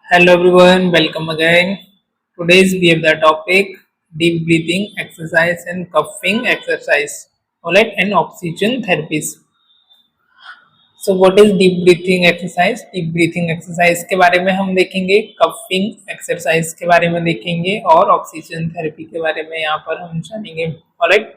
Hello everyone, welcome again. Today's we have the topic deep breathing exercise and coughing exercise. Alright, and oxygen therapies. So what is deep breathing exercise? Deep breathing exercise के बारे में हम देखेंगे, coughing exercise के बारे में देखेंगे और ऑक्सीजन थेरेपी के बारे में यहाँ पर हम जानेंगे। Alright,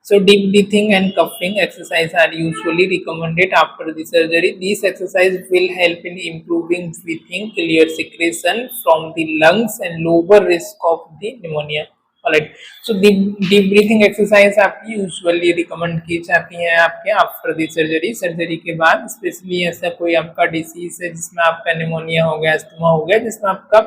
so deep breathing and coughing exercise are usually recommended after the surgery. These exercise will help in improving breathing, clear secretion from the lungs and lower risk of the pneumonia. Alright, so deep breathing exercise आपकी usually recommend की जाती है आपके after the surgery, surgery के बाद। Specially ऐसा कोई आपका डिसीज है जिसमें आपका निमोनिया हो गया, अस्थमा हो गया, जिसमें आपका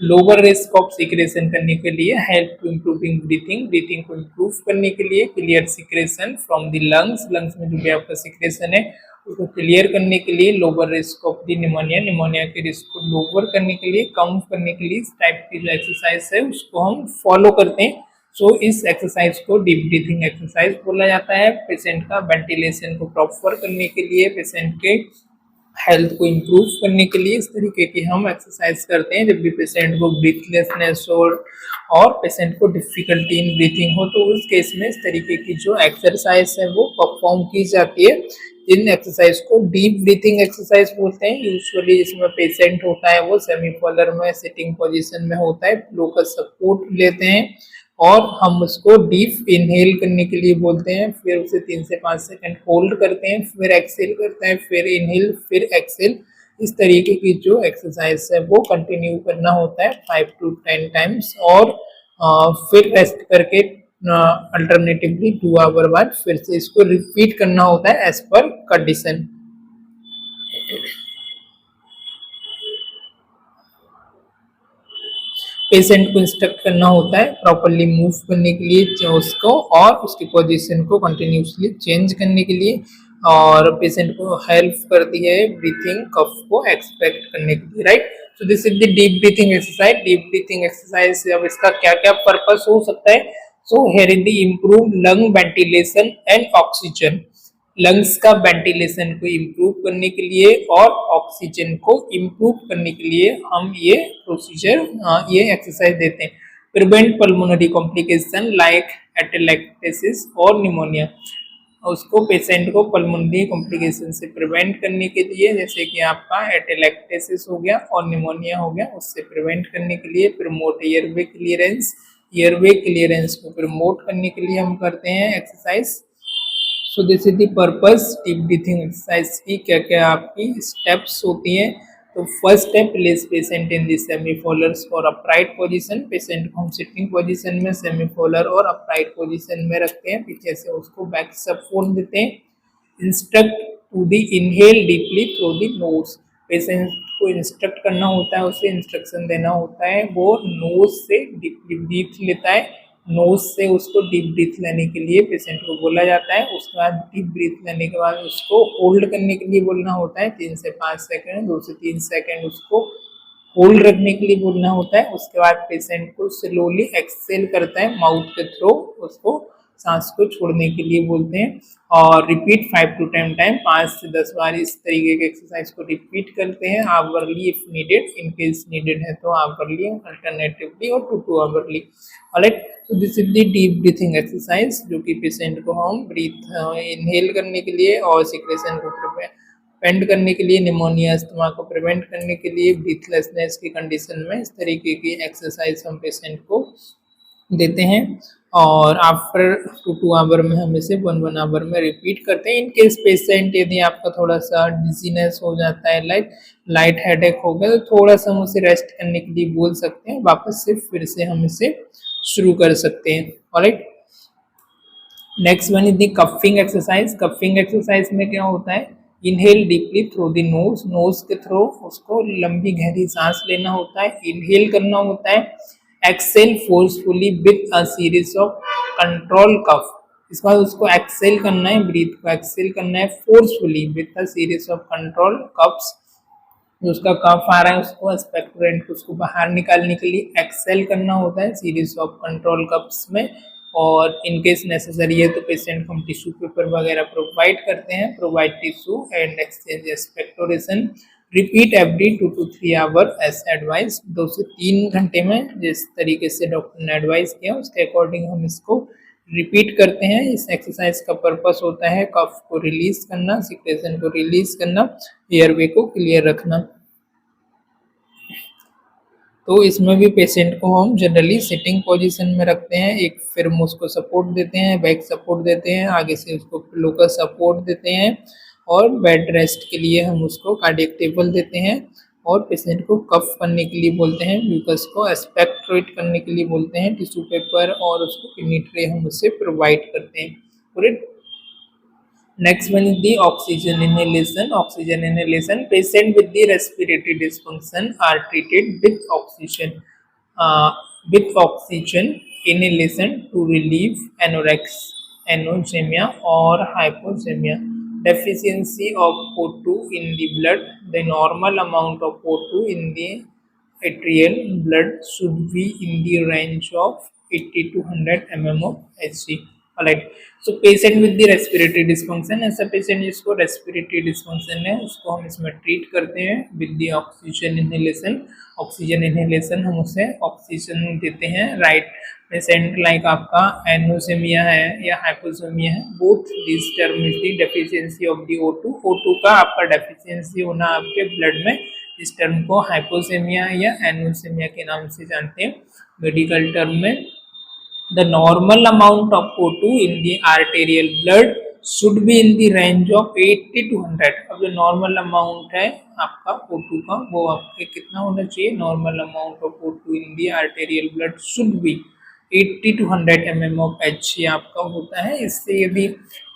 लोअर रिस्क ऑफ सिक्रेशन करने के लिए, help to improving breathing, breathing को इम्प्रूव करने के लिए, clear secretion from the lungs, lungs में जो भी आपका सिक्रेशन है उसको क्लियर करने के लिए, lower risk of the pneumonia, pneumonia के रिस्क को लोअर करने के लिए, कम करने के लिए इस टाइप की जो एक्सरसाइज है उसको हम फॉलो करते हैं। सो इस एक्सरसाइज को डीप ब्रीथिंग एक्सरसाइज बोला जाता है। पेशेंट का वेंटिलेशन को प्रॉपर करने के लिए, पेशेंट के हेल्थ को इम्प्रूव करने के लिए इस तरीके की हम एक्सरसाइज करते हैं। जब भी पेशेंट को ब्रीथलेसनेस हो और पेशेंट को डिफिकल्टी इन ब्रीथिंग हो तो उस केस में इस तरीके की जो एक्सरसाइज है वो परफॉर्म की जाती है। इन एक्सरसाइज को डीप ब्रीथिंग एक्सरसाइज बोलते हैं। यूजुअली जिसमें पेशेंट होता है वो सेमीफोलर में सिटिंग पोजीशन में होता है, फ्लो का सपोर्ट लेते हैं और हम उसको डीप इनहेल करने के लिए बोलते हैं, फिर उसे 3 से 5 सेकंड होल्ड करते हैं, फिर एक्सेल करते हैं, फिर इनहेल, फिर एक्सेल। इस तरीके की जो एक्सरसाइज है वो कंटिन्यू करना होता है 5 to 10 टाइम्स और फिर रेस्ट करके अल्टरनेटिवली 2 आवर बाद फिर से इसको रिपीट करना होता है एज पर कंडीशन। पेशेंट को इंस्ट्रक्ट करना होता है प्रॉपरली मूव करने के लिए उसको और उसकी पोजीशन को कंटिन्यूसली चेंज करने के लिए, और पेशेंट को हेल्प करती है ब्रीथिंग कफ को एक्सपेक्ट करने के लिए। Right, so this is the deep breathing exercise. Deep breathing exercise अब इसका क्या क्या पर्पस हो सकता है? So here is the improve lung ventilation and oxygen. Lungs का वेंटिलेशन को इम्प्रूव करने के लिए और ऑक्सीजन को इम्प्रूव करने के लिए हम ये प्रोसीजर, ये एक्सरसाइज देते हैं। Prevent pulmonary complication like atelectasis और निमोनिया। उसको पेशेंट को पल्मोनरी कॉम्प्लिकेशन से प्रिवेंट करने के लिए, जैसे कि आपका एटेलेक्टेसिस हो गया और निमोनिया हो गया, उससे प्रिवेंट करने के लिए। Promote airway clearance, airway clearance को प्रमोट करने के लिए हम करते हैं exercise. So this is the purpose deep breathing exercise की। क्या क्या आपकी स्टेप्स होती हैं? तो first step, place patient in the semi Fowler और अपराइट पोजीशन। पेशेंट को हम सिटिंग पोजीशन में, सेमीफोलर और अपराइट पोजीशन में रखते हैं, पीछे से उसको बैक सपोर्ट देते हैं। Instruct to the inhale deeply through the nose. Patient को इंस्ट्रक्ट करना होता है, उसे इंस्ट्रक्शन देना होता है, वो नोज से डीपली ब्रीथ लेता है, नोज से उसको डीप ब्रीथ लेने के लिए पेशेंट को बोला जाता है। उसके बाद डीप ब्रीथ लेने के बाद उसको होल्ड करने के लिए बोलना होता है 3 से 5 सेकंड, 2 से 3 सेकंड उसको होल्ड रखने के लिए बोलना होता है। उसके बाद पेशेंट को स्लोली एक्सेल करता है माउथ के थ्रू, उसको सांस को छोड़ने के लिए बोलते हैं। और रिपीट 5 to 10 टाइम, 5 से 10 बार इस तरीके के एक्सरसाइज को रिपीट करते हैं hourly if needed, in case needed है तो आवरली, अल्टरनेटिवली और 2 to hourly. Alright, so this is the deep breathing exercise जो कि पेशेंट को हम ब्रीथ इनहेल करने के लिए और सिक्रेशन को प्रिवेंट करने के लिए, निमोनिया अस्थमा को प्रिवेंट करने के लिए, ब्रीथलेसनेस की कंडीशन में इस तरीके की एक्सरसाइज हम पेशेंट को देते हैं। और आफ्टर 2 आवर में हम इसे 1 आवर में रिपीट करते हैं। इन केस पेशेंट यदि आपका थोड़ा सा डिजीनेस हो जाता है, लाइट हेडेक हो गया, तो थोड़ा सा हम उसे रेस्ट करने के लिए बोल सकते हैं, वापस से फिर से हम इसे शुरू कर सकते हैं। Alright, next one is the coughing exercise. Coughing exercise में क्या होता है? Inhale deeply through the nose, nose के थ्रू उसको लंबी गहरी सांस लेना होता है, इनहेल करना होता है। Exhale forcefully with a series of control cough. इसके बाद उसको एक्सेल करना है, ब्रीथ को एक्सेल करना है forcefully with a series of control coughs. जो उसका कफ आ रहा है उसको एक्सपेक्टोरेंट को उसको बाहर निकालने के लिए एक्सेल करना होता है सीरीज ऑफ कंट्रोल कप्स में। और इन केस नेसेसरी है तो पेशेंट को हम टिश्यू पेपर वगैरह प्रोवाइड करते हैं, provide tissue and exchange expectoration. Repeat every 2 to 3 hour as advice. 2 से 3 घंटे में जिस तरीके से डॉक्टर ने एडवाइस किया उसके अकॉर्डिंग हम इसको रिपीट करते हैं। इस एक्सरसाइज का पर्पस होता है कफ को रिलीज करना, सिक्रेशन को रिलीज करना, एयरवे को क्लियर रखना। तो इसमें भी पेशेंट को हम जनरली सिटिंग पोजीशन में रखते हैं, एक फिर हम उसको सपोर्ट देते हैं, बैक सपोर्ट देते हैं, आगे से उसको पिलो का सपोर्ट देते हैं और बेड रेस्ट के लिए हम उसको कार्डियक टेबल देते हैं और पेशेंट को कफ करने के लिए बोलते हैं, म्यूकस को एक्सपेक्टोरेट करने के लिए बोलते हैं, टिश्यू पेपर और उसको किडनी ट्रे हम उससे प्रोवाइड करते हैं। पूरे Next one is the oxygen inhalation. Oxygen inhalation. Patient with the respiratory dysfunction are treated uh, with oxygen inhalation to relieve anosmia or hypoxemia. Deficiency of O2 in the blood. The normal amount of O2 in the arterial blood should be in the range of 80 to 100 mm of Hg. Alright, so patient with the respiratory dysfunction, ऐसा patient जिसको respiratory dysfunction है उसको हम इसमें treat करते हैं with the oxygen inhalation. Oxygen inhalation हम उसे ऑक्सीजन देते हैं। राइट, पेशेंट लाइक आपका एनोसेमिया है या हाइपोसेमिया है, both this term is the deficiency of the O2। O2 का आपका डेफिशिएंसी होना आपके ब्लड में, इस टर्म को हाइपोसेमिया या एनोसेमिया के नाम से जानते हैं मेडिकल टर्म में। The normal amount of O2 in the arterial blood should be in the range of 80 to 100। अब जो नॉर्मल अमाउंट है आपका O2 का वो आपके कितना होना चाहिए? Normal amount of O2 in the arterial blood should be 80 to 100 mm of Hg आपका होता है। इससे यदि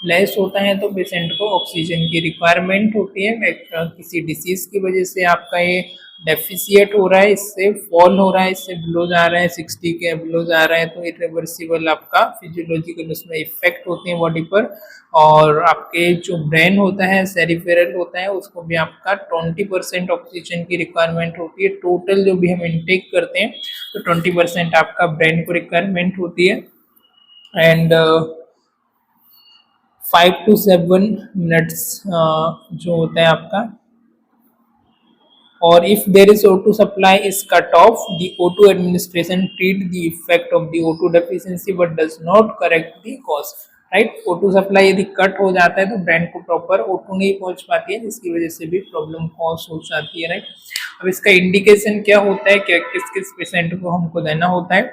लेस होता है तो पेशेंट को ऑक्सीजन की रिक्वायरमेंट होती है। किसी डिसीज की वजह से आपका ये डेफिशिएट हो रहा है, इससे फॉल हो रहा है, इससे बिलो जा रहा है, 60 के बिलो जा रहा है, तो इरिवर्सिबल आपका फिजियोलॉजिकल उसमें इफेक्ट होते हैं बॉडी पर। और आपके जो ब्रेन होता है, सेरिफेरल होता है, उसको भी आपका 20% ऑक्सीजन की रिक्वायरमेंट होती है। टोटल जो भी हम इनटेक करते हैं तो 20% आपका ब्रेन को रिक्वायरमेंट होती है। एंड 5 to 7 मिनट्स जो होता है आपका, or if there is O2 supply is cut off, the O2 administration treat the effect of the O2 deficiency but does not correct the cause। Right, O2 supply यदि cut हो जाता है तो brain को प्रॉपर O2 नहीं पहुंच पाती है, जिसकी वजह से भी प्रॉब्लम कॉज हो जाती है। राइट, अब इसका इंडिकेशन क्या होता है, क्या किस किस पेशेंट को हमको देना होता है?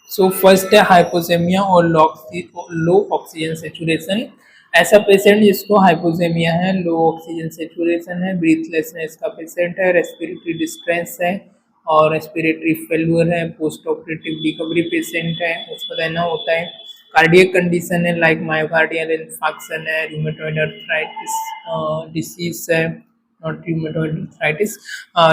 सो फर्स्ट है हाइपोसेमिया और लो ऑक्सीजन सेचुरेशन। ऐसा पेशेंट जिसको हाइपोसेमिया है, लो ऑक्सीजन सेचुरेशन है, ब्रीथलेसनेस का पेशेंट है, रेस्पिरेटरी डिस्ट्रेस है और रेस्पिरेटरी फेल्यूर है, पोस्ट ऑपरेटिव रिकवरी पेशेंट है, उसको देना होता है। कार्डियक कंडीशन है लाइक मायोकार्डियल इन्फार्क्शन है, रूमेटॉइड आर्थराइटिस डिसीज है, not rheumatoid arthritis,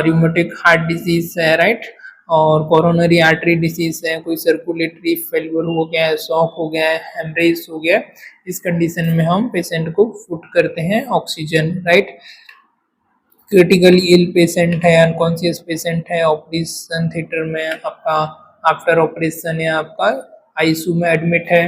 rheumatic heart disease है। राइट, और कोरोनरी आर्टरी डिसीज है, कोई सर्कुलेटरी फेल्यूर हो गया है, शॉक हो गया है, हेमरेज हो गया, इस कंडीशन में हम पेशेंट को फुट करते हैं oxygen. Right, critically ill patient है, अनकॉन्शियस पेशेंट है, ऑपरेशन थिएटर में आपका आफ्टर ऑपरेशन या आपका आईसीयू में एडमिट है,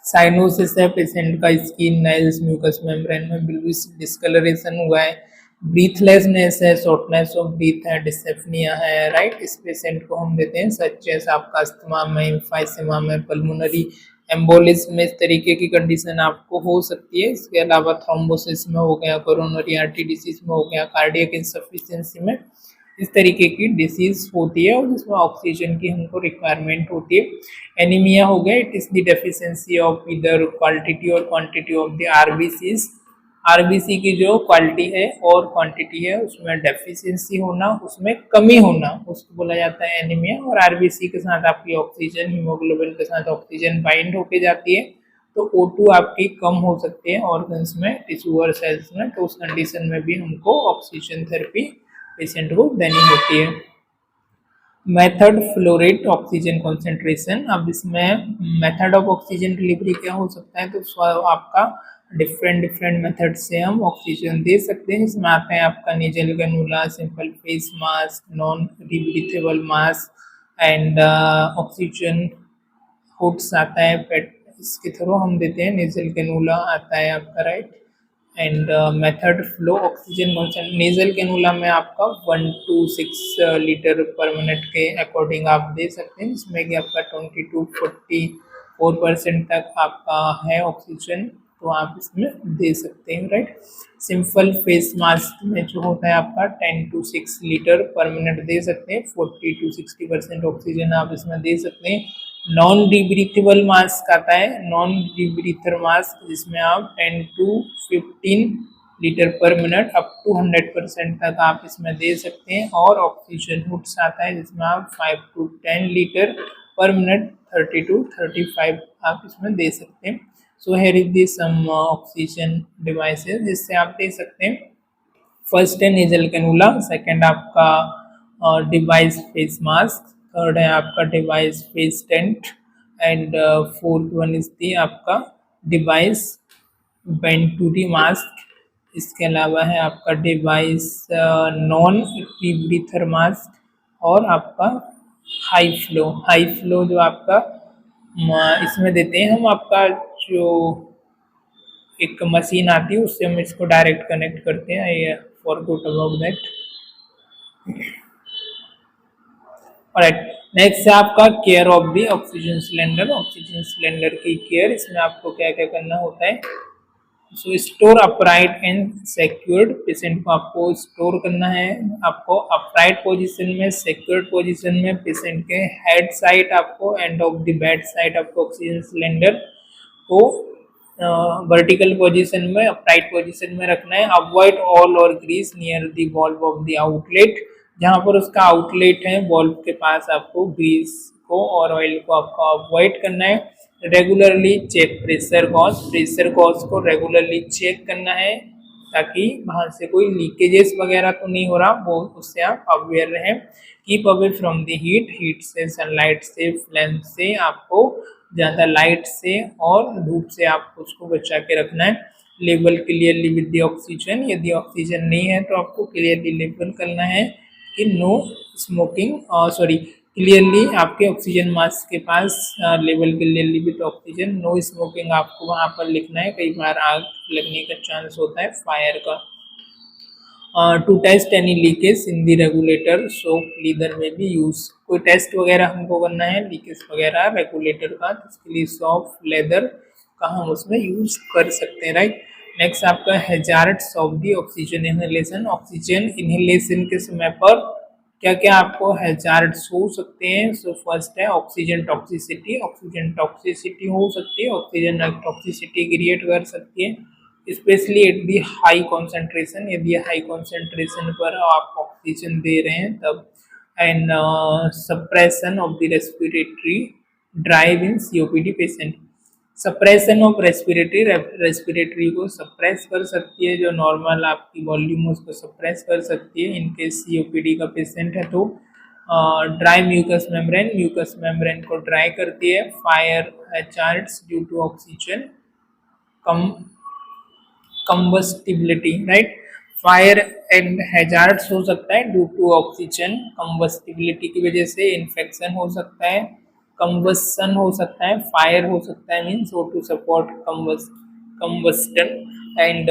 साइनोसिस है, पेशेंट का स्किन, नेल्स, म्यूकस मेम्ब्रेन में बिल्कुल डिस्कलरेशन हुआ है, ब्रीथलेसनेस है, शॉर्टनेस ऑफ ब्रीथ है, डिस्पेनिया है। राइट, इस पेशेंट को हम देते हैं सच जैसे आपका अस्थमा में, एम्फाइसेमा में, पल्मोनरी एम्बोलिज्म में, इस तरीके की कंडीशन आपको हो सकती है। इसके अलावा थ्रोम्बोसिस में हो गया, कोरोनरी आर्टरी डिसीज में हो गया, कार्डियक इनसफिशिएंसी में, इस तरीके की डिसीज होती है और जिसमें ऑक्सीजन की हमको रिक्वायरमेंट होती है। एनीमिया हो गया, it is the deficiency of इधर क्वालिटी और quantity of the RBCs. RBC की जो क्वालिटी है और क्वांटिटी है उसमें डेफिशिएंसी होना, उसमें कमी होना, उसको बोला जाता है एनीमिया। और आरबीसी के साथ आपकी ऑक्सीजन, हीमोग्लोबिन के साथ ऑक्सीजन बाइंड होके जाती है तो O2 आपकी कम हो सकती है ऑर्गन्स में, टिश्यू और सेल्स में, तो उस कंडीशन में भी हमको ऑक्सीजन थेरेपी पेशेंट को देनी होती है। Method flow rate oxygen concentration. अब इसमें मेथड ऑफ ऑक्सीजन डिलीवरी क्या हो सकता है, तो आपका डिफरेंट मेथड से हम ऑक्सीजन दे सकते हैं। इसमें आते हैं आपका nasal cannula, simple face mask, non rebreathable mask and oxygen hoods आता है, पेट इसके थ्रू हम देते हैं। नेजल कैनुला आता है आपका, right, and method flow oxygen consent nasal cannula में आपका 1 to 6 लीटर पर मिनट के अकॉर्डिंग आप दे सकते हैं, जिसमें कि आपका 20 to 44% तक आपका है ऑक्सीजन, तो आप इसमें दे सकते हैं, राइट। सिंपल फेस मास्क में जो होता है आपका 10 to 6 लीटर पर मिनट दे सकते हैं, 40 to 60% ऑक्सीजन आप इसमें दे सकते हैं। नॉन डिब्रीथेबल मास्क आता है, नॉन डिब्रीथर मास्क, जिसमें आप 10 to 15 litre per minute up to 100% तक आप इसमें दे सकते हैं। और ऑक्सीजन हुड्स आता है, जिसमें आप 5 to 10 litre per minute 30 to 35 आप इसमें दे सकते हैं। So here is the some oxygen devices जिससे आप दे सकते हैं। फर्स्ट है नेजल कैनुला, सेकंड आपका डिवाइस फेस मास्क, थर्ड है आपका device face tent, and fourth one is the आपका डिवाइस वेंटूरी मास्क। इसके अलावा है आपका डिवाइस नॉन रीब्रीथर मास्क और आपका हाई फ्लो जो आपका इसमें देते हैं हम, आपका जो एक मशीन आती है उससे हम इसको डायरेक्ट कनेक्ट करते हैं। I forgot about that. Alright, next है आपका care of the oxygen cylinder. Oxygen cylinder की केयर, इसमें आपको क्या क्या करना होता है। So store upright and secured, patient को आपको स्टोर करना है, आपको अपराइट पोजीशन में, सिक्योर्ड पोजीशन में, पेशेंट के हेड साइड आपको, end of the bed side आपको ऑक्सीजन सिलेंडर को वर्टिकल पोजीशन में, अपराइट पोजीशन में रखना है। अवॉइड ऑयल और grease near the valve of the outlet, जहाँ पर उसका आउटलेट है वॉल्व के पास आपको ग्रीस को और ऑयल को आपको अवॉइड करना है। रेगुलरली चेक प्रेशर गॉज को रेगुलरली चेक करना है, ताकि वहाँ से कोई लीकेजेस वगैरह तो नहीं हो रहा, वो उससे आप अवेयर रहें। Keep away from the heat से, सनलाइट से, फ्लेम से, आपको ज़्यादा लाइट से और धूप से आप उसको बचा के रखना है। Label clearly with the oxygen, यदि ऑक्सीजन नहीं है तो आपको क्लियरली लेबल करना है कि नो स्मोकिंग, क्लियरली आपके ऑक्सीजन मास्क के पास label clearly with oxygen, no smoking आपको वहाँ पर लिखना है। कई बार आग लगने का चांस होता है फायर का। To test any leakage in the regulator, soap lather में भी यूज, कोई टेस्ट वगैरह हमको करना है लीकेज वगैरह रेगुलेटर का, तो उसके लिए सॉफ्ट लेदर का हम उसमें यूज कर सकते हैं, राइट। नेक्स्ट आपका hazards of the oxygen inhalation. Oxygen inhalation के समय पर क्या क्या आपको हैजार्ड्स हो सकते हैं। सो फर्स्ट है ऑक्सीजन टॉक्सिसिटी, ऑक्सीजन टॉक्सिसिटी हो सकती है, ऑक्सीजन टॉक्सिसिटी क्रिएट कर सकती है, specially at the high concentration, यदि हाई कॉन्सेंट्रेशन पर आप ऑक्सीजन दे रहे हैं तब। And suppression of the respiratory drive in COPD patient, suppression of respiratory को सप्रेस कर सकती है, जो नॉर्मल आपकी वॉल्यूम उसको सप्रेस कर सकती है इनकेस सीओपीडी का पेशेंट है तो। ड्राई म्यूकस मेम्ब्रेन को ड्राई करती है। Fire hazards due to oxygen combustibility, right. Fire and hazards हो सकता है ड्यू टू ऑक्सीजन कंबस्टिबिलिटी की वजह से, इन्फेक्शन हो सकता है, कंबस्सन हो सकता है, फायर हो सकता है, means to support combustion. And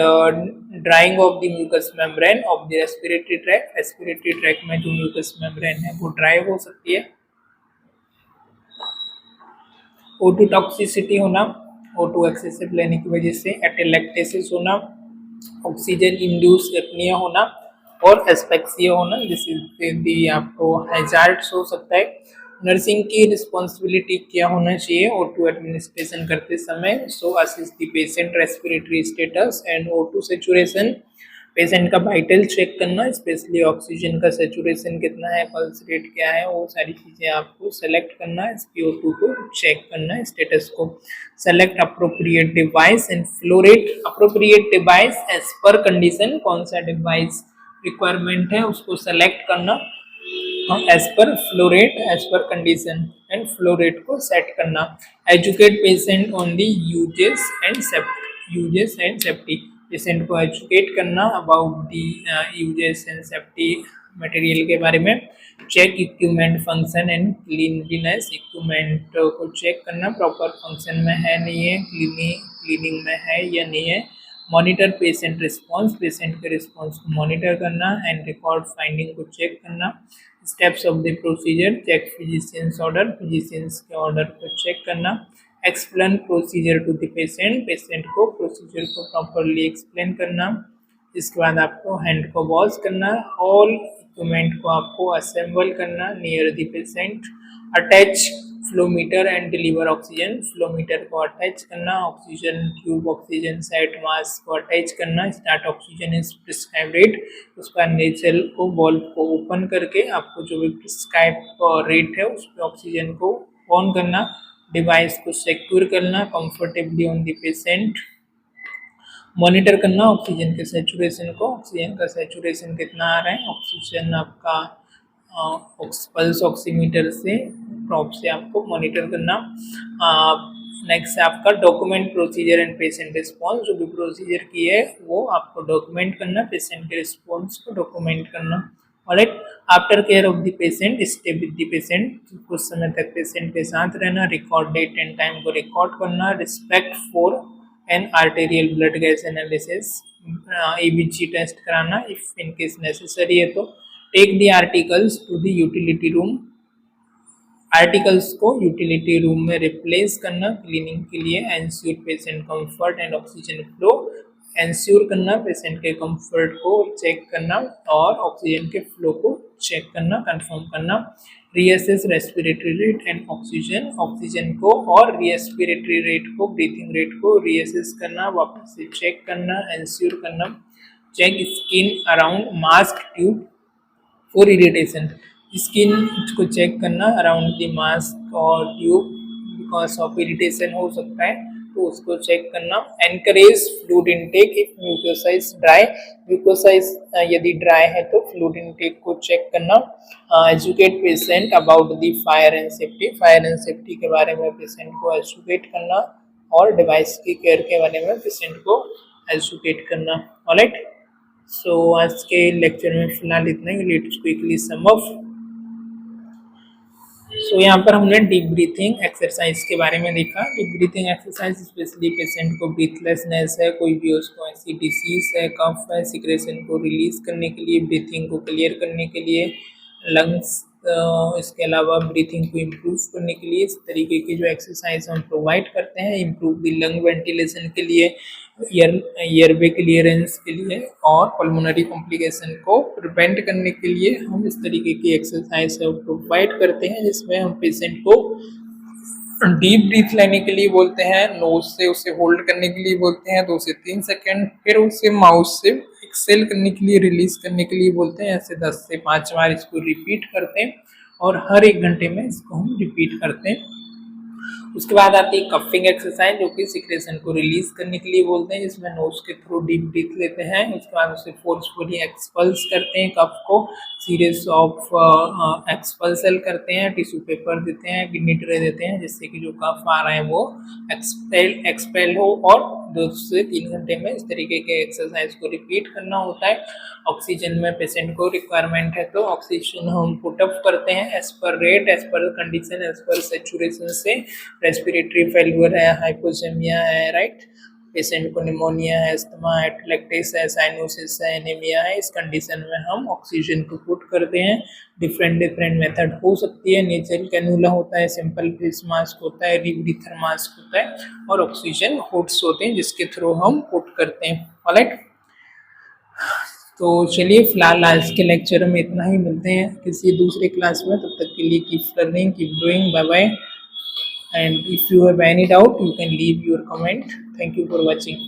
drying of the mucous membrane of the respiratory tract में जो म्यूकस मेम्ब्रेन है वो ड्राई हो सकती है। O2 टॉक्सिसिटी होना, O2 एक्सेसिव लेने की वजह से, एटेलेक्टेसिस होना, ऑक्सीजन इंड्यूस एपनिया होना और एस्पेक्सिया होना, जिससे आपको हैजार्ड्स हो सकता है। नर्सिंग की रिस्पॉन्सिबिलिटी क्या होना चाहिए O2 एडमिनिस्ट्रेशन करते समय। So assist the patient respiratory status and O2 saturation, patient का वाइटल चेक करना, स्पेशली ऑक्सीजन का सेचुरेशन कितना है, पल्स रेट क्या है, वो सारी चीज़ें आपको सेलेक्ट करना है, SpO2 को चेक करना है, स्टेटस को। Select appropriate device and flow rate, appropriate device as per condition, कौन सा डिवाइस रिक्वायरमेंट है उसको सेलेक्ट करना, as per flow rate, as per condition and flow rate को सेट करना। Educate patient on the usages and safety, patient को educate करना about the usages and safety material के बारे में। Check equipment function and cleanliness, equipment को check करना proper function में है नहीं है, क्लीनिंग में है या नहीं है। मॉनिटर पेशेंट रिस्पॉन्स, पेशेंट के रिस्पॉन्स को मॉनिटर करना एंड रिकॉर्ड फाइंडिंग को चेक करना। Steps of the procedure, check physicians order, physicians के ऑर्डर को चेक करना। Explain procedure to the patient, patient को प्रोसीजर को प्रॉपरली एक्सप्लेन करना। इसके बाद आपको हैंड को वॉश करना, ऑल इक्विपमेंट को आपको असेंबल करना near the patient. Attach flowmeter and deliver oxygen, flowmeter को अटैच करना, oxygen tube, oxygen set, mask को अटैच करना। Start oxygen is prescribe rate, उसका नेचल को वॉल्व को ओपन करके आपको जो भी प्रिस्क्राइब रेट है उस पर ऑक्सीजन को ऑन करना। डिवाइस को सिक्योर करना comfortably on the patient. Monitor करना ऑक्सीजन के सैचुरेशन को, ऑक्सीजन का सैचुरेशन कितना आ रहा है, ऑक्सीजन आपका पल्स ऑक्सीमीटर से प्रॉप से आपको मॉनिटर करना। नेक्स्ट है आपका document procedure and patient response, जो भी प्रोसीजर की है वो आपको डॉक्यूमेंट करना, पेशेंट के रिस्पॉन्स को डॉक्यूमेंट करना। Alright, after care of the patient, stay with the patient, कुछ समय तक पेशेंट के साथ रहना, रिकॉर्ड डेट एंड टाइम को रिकॉर्ड करना। Respect for an arterial blood gas analysis, EBG test कराना इफ इन केस नेसेसरी है तो। Take the articles to the utility room, articles को यूटिलिटी रूम में रिप्लेस करना क्लीनिंग के लिए। Ensure patient comfort and oxygen flow, ensure करना patient के कंफर्ट को चेक करना और ऑक्सीजन के फ्लो को चेक करना, कंफर्म करना। Reassess respiratory rate and oxygen, oxygen को और रेस्पिरेटरी रेट को, ब्रीथिंग रेट को रीअसेस करना, वापस से चेक करना, एंश्योर करना। Check skin around mask tube for irritation, skin को चेक करना अराउंड द मास्क और ट्यूब बिकॉज ऑफ इरिटेशन हो सकता है तो उसको चेक करना। Encourage fluid intake if mucosa is dry, mucosa is यदि ड्राई है तो फ्लूइड इनटेक को चेक करना। Educate patient about the fire and safety, fire and safety के बारे में पेशेंट को एजुकेट करना और डिवाइस की केयर के बारे में पेशेंट को एजुकेट करना। ऑलराइट, सो आज के लेक्चर में फिलहाल इतना ही। Let's quickly sum up. So यहाँ पर हमने डीप ब्रीथिंग एक्सरसाइज के बारे में देखा। Deep breathing exercise specially patient को ब्रीथलेसनेस है, कोई भी उसको ऐसी डिसीज है, कफ है, सिक्रेशन को रिलीज करने के लिए, ब्रीथिंग को क्लियर करने के लिए, लंग्स इसके अलावा ब्रीथिंग को इम्प्रूव करने के लिए इस तरीके की जो एक्सरसाइज हम प्रोवाइड करते हैं। इम्प्रूव द लंग वेंटिलेशन के लिए, एयरवे क्लियरेंस के लिए और पल्मोनरी कॉम्प्लिकेशन को प्रिवेंट करने के लिए हम इस तरीके की एक्सरसाइज प्रोवाइड करते हैं, जिसमें हम पेशेंट को डीप ब्रीथ लेने के लिए बोलते हैं, नोज से उसे होल्ड करने के लिए बोलते हैं 2 से 3 सेकेंड, फिर उसे माउथ से एक्सेल करने के लिए, रिलीज करने के लिए बोलते हैं। ऐसे 10 से 5 बार इसको रिपीट करते हैं और हर 1 घंटे में इसको हम रिपीट करते हैं। उसके बाद आती है कफिंग एक्सरसाइज, जो कि सिक्रेशन को रिलीज करने के लिए बोलते हैं, जिसमें नोज के थ्रू डीप ब्रीथ लेते हैं, उसके बाद उसे फोर्सफुली एक्सपल्स करते हैं, कफ को सीरीज ऑफ एक्सपल्सल करते हैं, टिश्यू पेपर देते हैं, किडनी ट्रे देते हैं, जिससे कि जो कफ आ रहा है वो एक्सपेल हो। और 2 से 3 घंटे में इस तरीके के एक्सरसाइज को रिपीट करना होता है। ऑक्सीजन में पेशेंट को रिक्वायरमेंट है तो ऑक्सीजन हम पुटअप करते हैं as per rate, as per condition, as per saturation से। रेस्पिरेटरी फेल्यूर है, हाइपोसेमिया है, राइट, पेशेंट को निमोनिया है, अस्थमा है, एटलेक्टिस है, साइनोसिस है, एनीमिया है, इस कंडीशन में हम ऑक्सीजन को पुट करते हैं। डिफरेंट मेथड हो सकती है, नेचुरल कैनुला होता है, सिंपल फेस मास्क होता है, रीब्रीथर मास्क होता है और ऑक्सीजन हुड्स होते हैं जिसके थ्रू हम पुट करते हैं। ऑलराइट, तो चलिए फिलहाल आज के लेक्चर में इतना ही, मिलते हैं किसी दूसरे क्लास में, तब तक के लिए keep learning, keep doing, bye bye. And if you have any doubt, you can leave your comment. Thank you for watching.